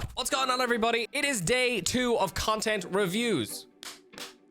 that. What's going on, everybody? It is day 2 of content reviews.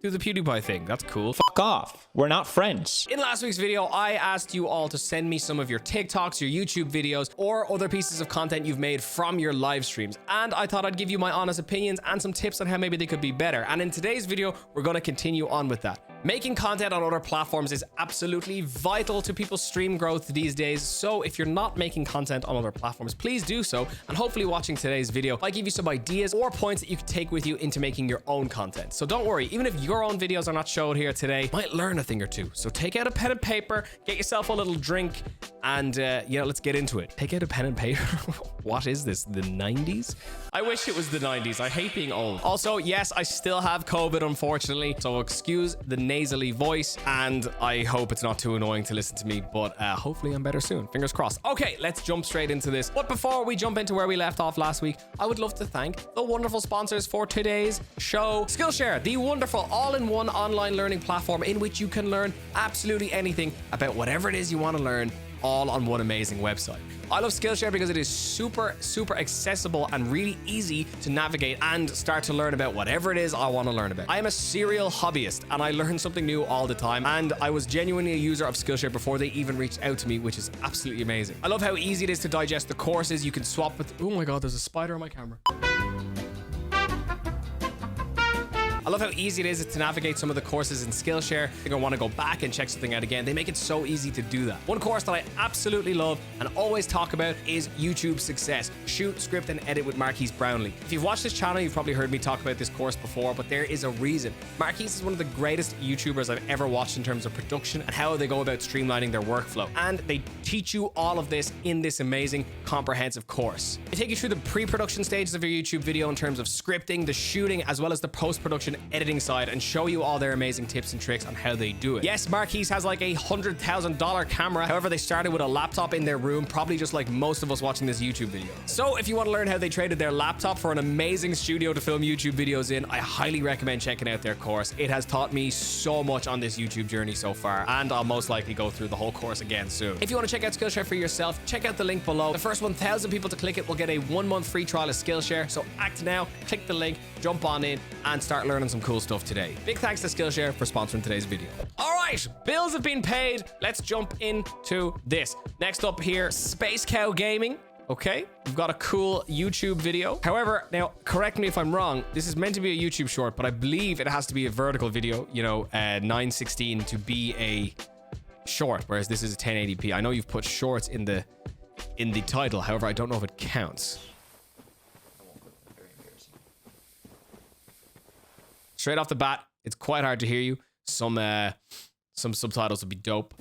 Do the PewDiePie thing. That's cool. Fuck off. We're not friends. In last week's video, I asked you all to send me some of your TikToks, your YouTube videos, or other pieces of content you've made from your live streams. And I thought I'd give you my honest opinions and some tips on how maybe they could be better. And in today's video, we're going to continue on with that. Making content on other platforms is absolutely vital to people's stream growth these days. So if you're not making content on other platforms, please do so. And hopefully watching today's video might give you some ideas or points that you can take with you into making your own content. So don't worry, even if your own videos are not showed here today, you might learn a thing or two. So take out a pen and paper, get yourself a little drink, and let's get into it. Take out a pen and paper. What is this, the 90s? I wish it was the 90s. I hate being old. Also, yes, I still have COVID, unfortunately. So excuse the nasally voice, and I hope it's not too annoying to listen to me, but hopefully I'm better soon. Fingers crossed. Okay, let's jump straight into this. But before we jump into where we left off last week, I would love to thank the wonderful sponsors for today's show. Skillshare, the wonderful all-in-one online learning platform in which you can learn absolutely anything about whatever it is you want to learn, all on one amazing website. I love Skillshare because it is super accessible and really easy to navigate and start to learn about whatever it is I want to learn about. I am a serial hobbyist and I learn something new all the time, and I was genuinely a user of Skillshare before they even reached out to me, which is absolutely amazing. I love how easy it is to digest the courses. You can swap with... Oh my god, there's a spider on my camera. I love how easy it is to navigate some of the courses in Skillshare. If you want to go back and check something out again, they make it so easy to do that. One course that I absolutely love and always talk about is YouTube Success. Shoot, script, and edit with Marquise Brownlee. If you've watched this channel, you've probably heard me talk about this course before, but there is a reason. Marquise is one of the greatest YouTubers I've ever watched in terms of production and how they go about streamlining their workflow. And they teach you all of this in this amazing, comprehensive course. They take you through the pre-production stages of your YouTube video in terms of scripting, the shooting, as well as the post-production editing side, and show you all their amazing tips and tricks on how they do it. Yes, Marquise has like a $100,000 camera. However, they started with a laptop in their room, probably just like most of us watching this YouTube video. So if you want to learn how they traded their laptop for an amazing studio to film YouTube videos in, I highly recommend checking out their course. It has taught me so much on this YouTube journey so far, and I'll most likely go through the whole course again soon. If you want to check out Skillshare for yourself, check out the link below. The first 1,000 people to click it will get a 1-month free trial of Skillshare. So act now, click the link, jump on in, and start learning some cool stuff today. Big thanks to Skillshare for sponsoring today's video. All right, bills have been paid. Let's jump into this. Next up here, Space Cow Gaming. Okay, we've got a cool YouTube video. However, now correct me if I'm wrong, this is meant to be a YouTube short, but I believe it has to be a vertical video, 9:16 to be a short, whereas this is a 1080p. I know you've put shorts in the title, however, I don't know if it counts. Straight off the bat, it's quite hard to hear you. Some subtitles would be dope.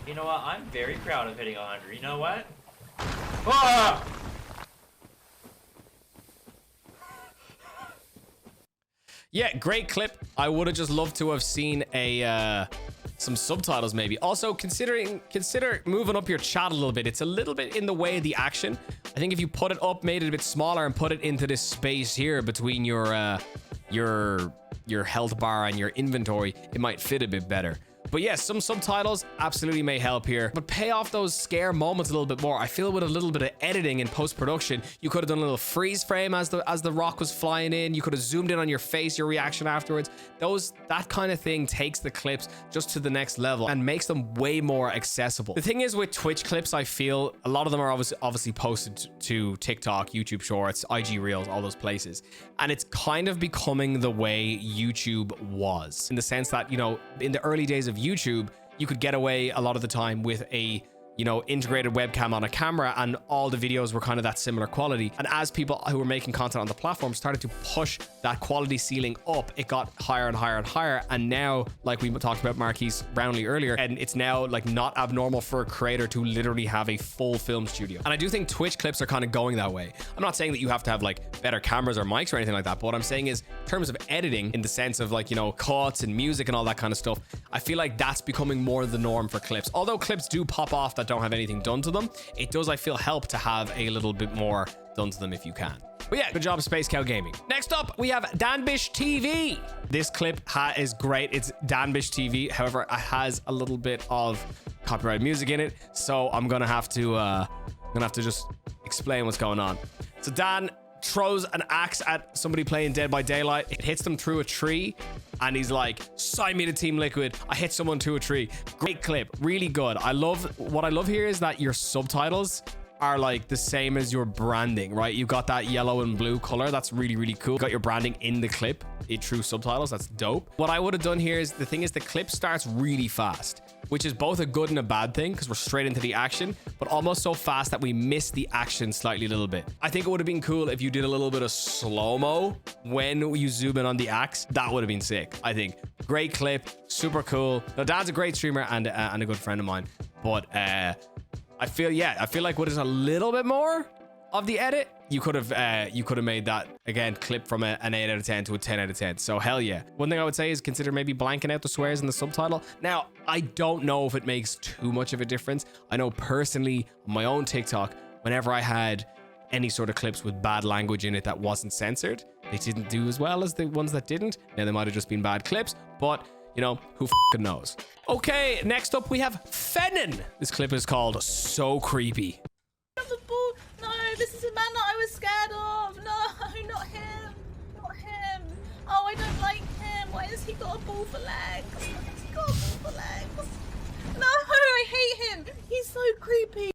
You know what? I'm very proud of hitting 100. You know what? Ah! Yeah, great clip. I would have just loved to have seen some subtitles maybe. Also, consider moving up your chat a little bit. It's a little bit in the way of the action. I think if you put it up, made it a bit smaller, and put it into this space here between your health bar and your inventory, it might fit a bit better. But yes, some subtitles absolutely may help here, but pay off those scare moments a little bit more. I feel with a little bit of editing in post-production, you could have done a little freeze frame as the rock was flying in. You could have zoomed in on your face, your reaction afterwards. That kind of thing takes the clips just to the next level and makes them way more accessible. The thing is with Twitch clips, I feel a lot of them are obviously posted to TikTok, YouTube Shorts, IG Reels, all those places. And it's kind of becoming the way YouTube was, in the sense that, in the early days of YouTube, you could get away a lot of the time with a integrated webcam on a camera, and all the videos were kind of that similar quality. And as people who were making content on the platform started to push that quality ceiling up, it got higher and higher and higher. And now, like we talked about Marquise Brownlee earlier, and it's now like not abnormal for a creator to literally have a full film studio. And I do think Twitch clips are kind of going that way. I'm not saying that you have to have like better cameras or mics or anything like that, but what I'm saying is, in terms of editing, in the sense of like, cuts and music and all that kind of stuff, I feel like that's becoming more the norm for clips. Although clips do pop off that don't have anything done to them, it does, I feel, help to have a little bit more done to them if you can. But yeah, good job, Space Cow Gaming. Next up, we have DanBishTV. This clip is great. It's DanBishTV. However, it has a little bit of copyrighted music in it, so I'm gonna have to just explain what's going on. So Dan throws an axe at somebody playing Dead by Daylight. It hits them through a tree, and he's like, sign me to Team Liquid. I hit someone to a tree. Great clip, really good. What I love here is that your subtitles are like the same as your branding, right? You've got that yellow and blue color. That's really, really cool. You got your branding in the clip, through subtitles. That's dope. What I would have done here is, the thing is, the clip starts really fast, which is both a good and a bad thing, because we're straight into the action, but almost so fast that we miss the action slightly a little bit. I think it would have been cool if you did a little bit of slow-mo when you zoom in on the axe. That would have been sick, I think. Great clip, super cool. Now, Dan's a great streamer and a good friend of mine, but I feel like with just a little bit more of the edit, you could have made that, again, clip from an 8 out of 10 to a 10 out of 10. So hell yeah. One thing I would say is consider maybe blanking out the swears in the subtitle. Now, I don't know if it makes too much of a difference. I know personally on my own TikTok, whenever I had any sort of clips with bad language in it that wasn't censored, they didn't do as well as the ones that didn't. Now, they might have just been bad clips, but you know, who f***ing knows? Okay, next up we have Fenin. This clip is called So Creepy. No, this is a man that I was scared of. No, not him. Not him. Oh, I don't like him. Why has he got a ball for legs? Why has he got a ball for legs? No, I hate him. He's so creepy.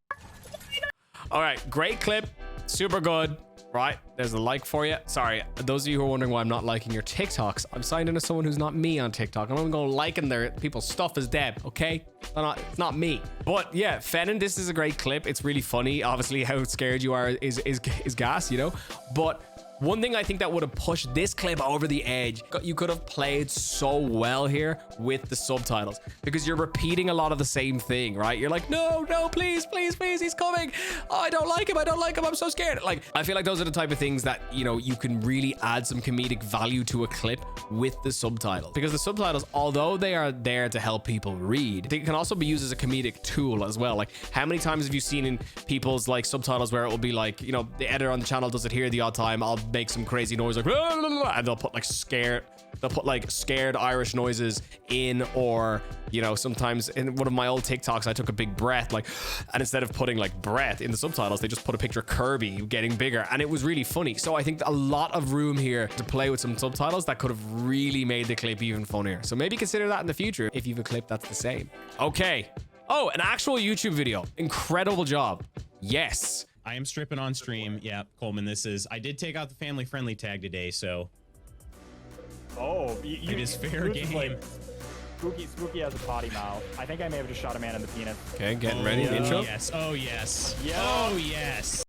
All right, great clip. Super good. Right, there's a like for you. Sorry, those of you who are wondering why I'm not liking your TikToks, I'm signed into someone who's not me on TikTok. I'm only going to liking their people's stuff as Deb, okay? It's not me. But yeah, Fenin, this is a great clip. It's really funny. Obviously, how scared you are is gas, you know? But one thing I think that would have pushed this clip over the edge, you could have played so well here with the subtitles, because you're repeating a lot of the same thing, right? You're like, no, please, he's coming. Oh, I don't like him. I'm so scared. Like, I feel like those are the type of things that, you know, you can really add some comedic value to a clip with the subtitles, because the subtitles, although they are there to help people read, they can also be used as a comedic tool as well. Like, how many times have you seen in people's like subtitles where it will be like, you know, the editor on the channel does it here the odd time, I'll make some crazy noise like blah, blah, blah, and they'll put like scared Irish noises in, or you know, sometimes in one of my old TikToks I took a big breath, like, and instead of putting like breath in the subtitles, they just put a picture of Kirby getting bigger, and it was really funny. So I think a lot of room here to play with some subtitles that could have really made the clip even funnier. So maybe consider that in the future if you have a clip that's the same. Okay. Oh, an actual YouTube video. Incredible job. Yes. I am stripping on stream. Yeah, Coleman, I did take out the family friendly tag today, so. Oh, it is fair game. Like, Spooky has a potty mouth. I think I may have just shot a man in the penis. Okay, getting ready. The intro. Yes. Oh, yes. Yeah. Oh, yes.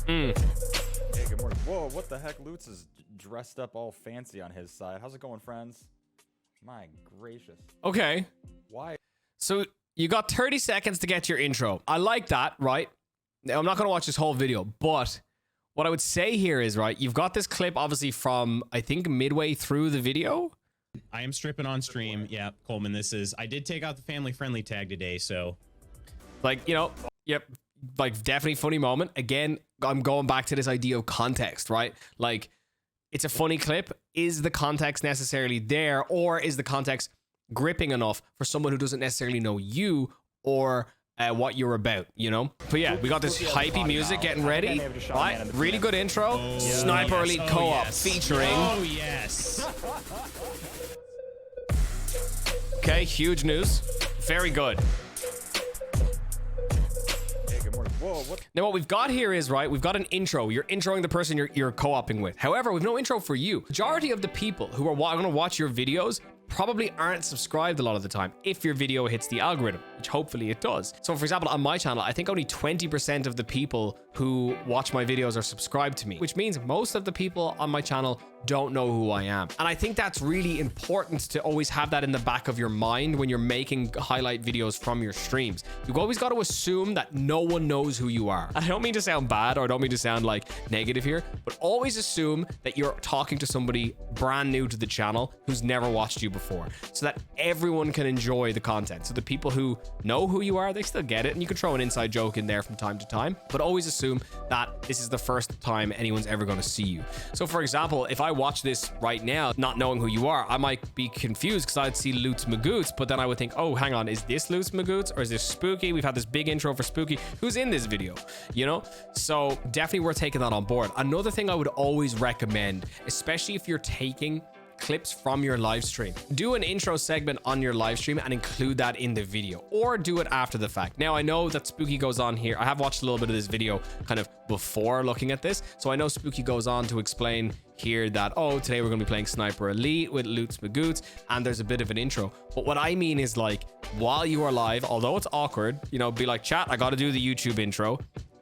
Hey, good morning. Whoa, what the heck? Lutz is dressed up all fancy on his side. How's it going, friends? My gracious. Okay. Why? So you got 30 seconds to get your intro. I like that, right? Now, I'm not going to watch this whole video, but what I would say here is, right, you've got this clip obviously from, I think, midway through the video. I am stripping on stream. Yeah, Coleman, I did take out the family friendly tag today, so. Like, you know, yep, like definitely funny moment. Again, I'm going back to this idea of context, right? Like, it's a funny clip. Is the context necessarily there, or is the context gripping enough for someone who doesn't necessarily know you or what you're about, you know? But yeah, we got this hypey music getting ready. Right? Really good intro. Oh, Sniper yes. Elite Oh, co-op yes. featuring. Oh, yes. Okay, huge news. Very good. Whoa, what? Now, what we've got here is, right, we've got an intro. You're introing the person you're co-oping with. However, we've no intro for you. Majority of the people who are going to watch your videos probably aren't subscribed a lot of the time if your video hits the algorithm, which hopefully it does. So for example, on my channel, I think only 20% of the people who watch my videos are subscribed to me, which means most of the people on my channel don't know who I am. And I think that's really important to always have that in the back of your mind when you're making highlight videos from your streams. You've always got to assume that no one knows who you are. And I don't mean to sound bad, or I don't mean to sound like negative here, but always assume that you're talking to somebody brand new to the channel who's never watched you before, so that everyone can enjoy the content. So the people who know who you are, they still get it, and you can throw an inside joke in there from time to time, but always assume that this is the first time anyone's ever going to see you. So for example, if I watch this right now, not knowing who you are, I might be confused because I'd see Lutz Magoots, but then I would think, oh, hang on, is this Lutz Magoots or is this Spooky? We've had this big intro for Spooky. Who's in this video? You know? So definitely we're taking that on board. Another thing I would always recommend, especially if you're taking clips from your live stream, do an intro segment on your live stream and include that in the video, or do it after the fact. Now I know that Spooky goes on here. I have watched a little bit of this video kind of before looking at this, so I know Spooky goes on to explain here that, oh, today we're going to be playing Sniper Elite with Lutz Magoots, and there's a bit of an intro. But what I mean is, like, while you are live, although it's awkward, you know, be like, chat, I got to do the YouTube intro,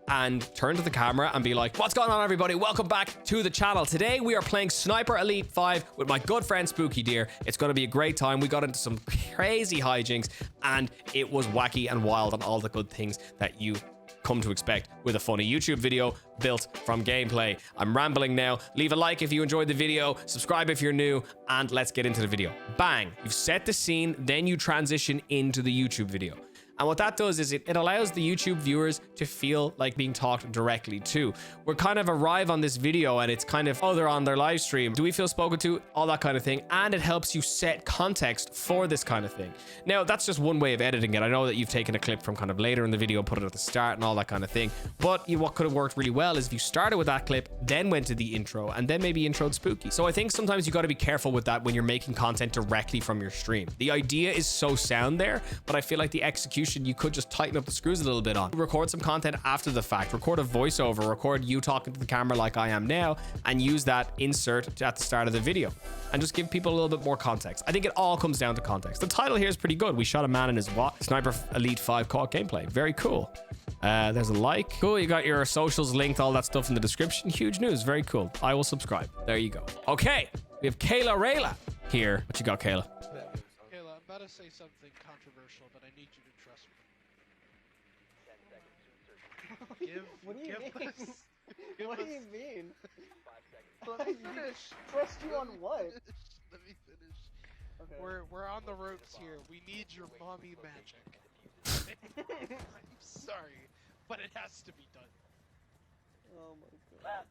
and turn to the camera and be like, what's going on, everybody? Welcome back to the channel. Today we are playing Sniper Elite 5 with my good friend Spooky Deer. It's going to be a great time. We got into some crazy hijinks and it was wacky and wild and all the good things that you come to expect with a funny YouTube video built from gameplay. I'm rambling now. Leave a like if you enjoyed the video, subscribe if you're new, and let's get into the video. Bang, you've set the scene, then you transition into the YouTube video. And what that does is it allows the YouTube viewers to feel like being talked directly to. We're kind of arrive on this video and it's kind of, oh, they're on their live stream. Do we feel spoken to? All that kind of thing. And it helps you set context for this kind of thing. Now, that's just one way of editing it. I know that you've taken a clip from kind of later in the video, put it at the start and all that kind of thing. But what could have worked really well is if you started with that clip, then went to the intro, and then maybe introed Spooky. So I think sometimes you got to be careful with that when you're making content directly from your stream. The idea is so sound there, but I feel like the execution you could just tighten up the screws a little bit on. Record some content after the fact, record a voiceover, record you talking to the camera like I am now, and use that insert at the start of the video and just give people a little bit more context. I think it all comes down to context. The title here is pretty good. We shot a man in his what? Sniper Elite 5 co-op gameplay. Very cool. There's a like. Cool. You got your socials linked, all that stuff in the description. Huge news. Very cool. I will subscribe. There you go. Okay. We have Kayla Rayla here. What you got, Kayla? Kayla, I'm about to say something controversial, but I need you to trust me. What do you mean? What do you mean? Let me finish. Trust you on what? Let me finish. Okay. We're on the ropes here. We need your mommy magic. I'm sorry, but it has to be done. Oh my god.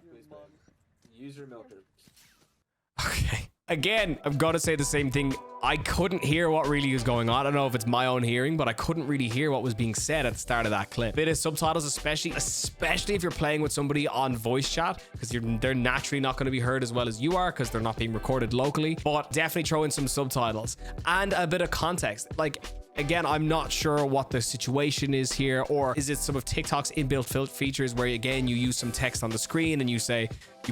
Your mom. Use your milker. Okay. Again, I'm gonna say the same thing. I couldn't hear what really was going on. I don't know if it's my own hearing, but I couldn't really hear what was being said at the start of that clip. Bit of subtitles, especially if you're playing with somebody on voice chat, because they're naturally not going to be heard as well as you are because they're not being recorded locally. But definitely throw in some subtitles and a bit of context. Like, again, I'm not sure what the situation is here, or is it some of TikTok's inbuilt features where, again, you use some text on the screen and you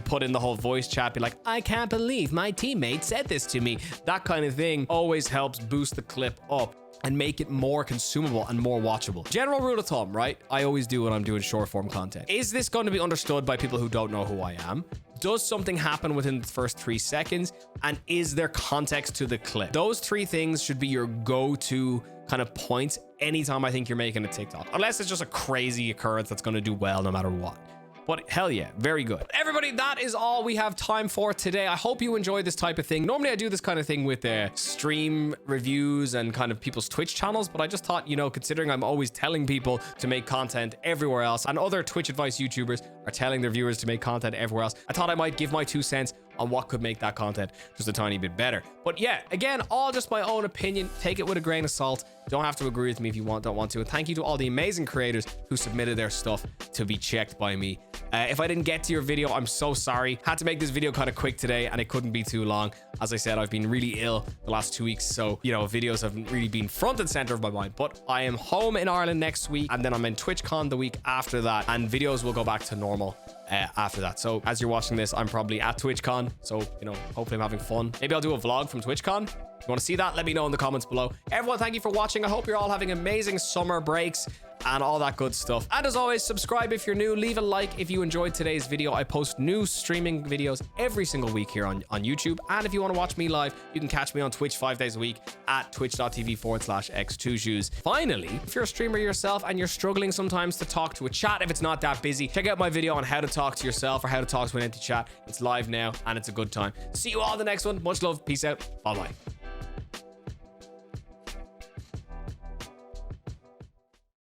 put in the whole voice chat, be like, I can't believe my teammate said this to me. That kind of thing always helps boost the clip up and make it more consumable and more watchable. General rule of thumb, right? I always do when I'm doing short form content. Is this going to be understood by people who don't know who I am? Does something happen within the first 3 seconds? And is there context to the clip? Those 3 things should be your go-to kind of points anytime I think you're making a TikTok. Unless it's just a crazy occurrence that's going to do well no matter what. But hell yeah, very good. Everybody, that is all we have time for today. I hope you enjoyed this type of thing. Normally I do this kind of thing with stream reviews and kind of people's Twitch channels, but I just thought, you know, considering I'm always telling people to make content everywhere else, and other Twitch advice YouTubers are telling their viewers to make content everywhere else, I thought I might give my 2 cents on what could make that content just a tiny bit better. But yeah, again, all just my own opinion. Take it with a grain of salt. Don't have to agree with me if you don't want to. And thank you to all the amazing creators who submitted their stuff to be checked by me. If I didn't get to your video, I'm so sorry. Had to make this video kind of quick today and it couldn't be too long. As I said, I've been really ill the last 2 weeks, so, you know, videos haven't really been front and center of my mind. But I am home in Ireland next week, and then I'm in TwitchCon the week after that, and videos will go back to normal after that. So as you're watching this, I'm probably at TwitchCon, so, you know, hopefully I'm having fun. Maybe I'll do a vlog from TwitchCon. If you want to see that, let me know in the comments below. Everyone, thank you for watching. I hope you're all having amazing summer breaks and all that good stuff. And as always, subscribe if you're new. Leave a like if you enjoyed today's video. I post new streaming videos every single week here on YouTube. And if you want to watch me live, you can catch me on Twitch 5 days a week at twitch.tv/x2shoes. Finally, if you're a streamer yourself and you're struggling sometimes to talk to a chat, if it's not that busy, check out my video on how to talk to yourself or how to talk to an empty chat. It's live now and it's a good time. See you all in the next one. Much love. Peace out. Bye-bye.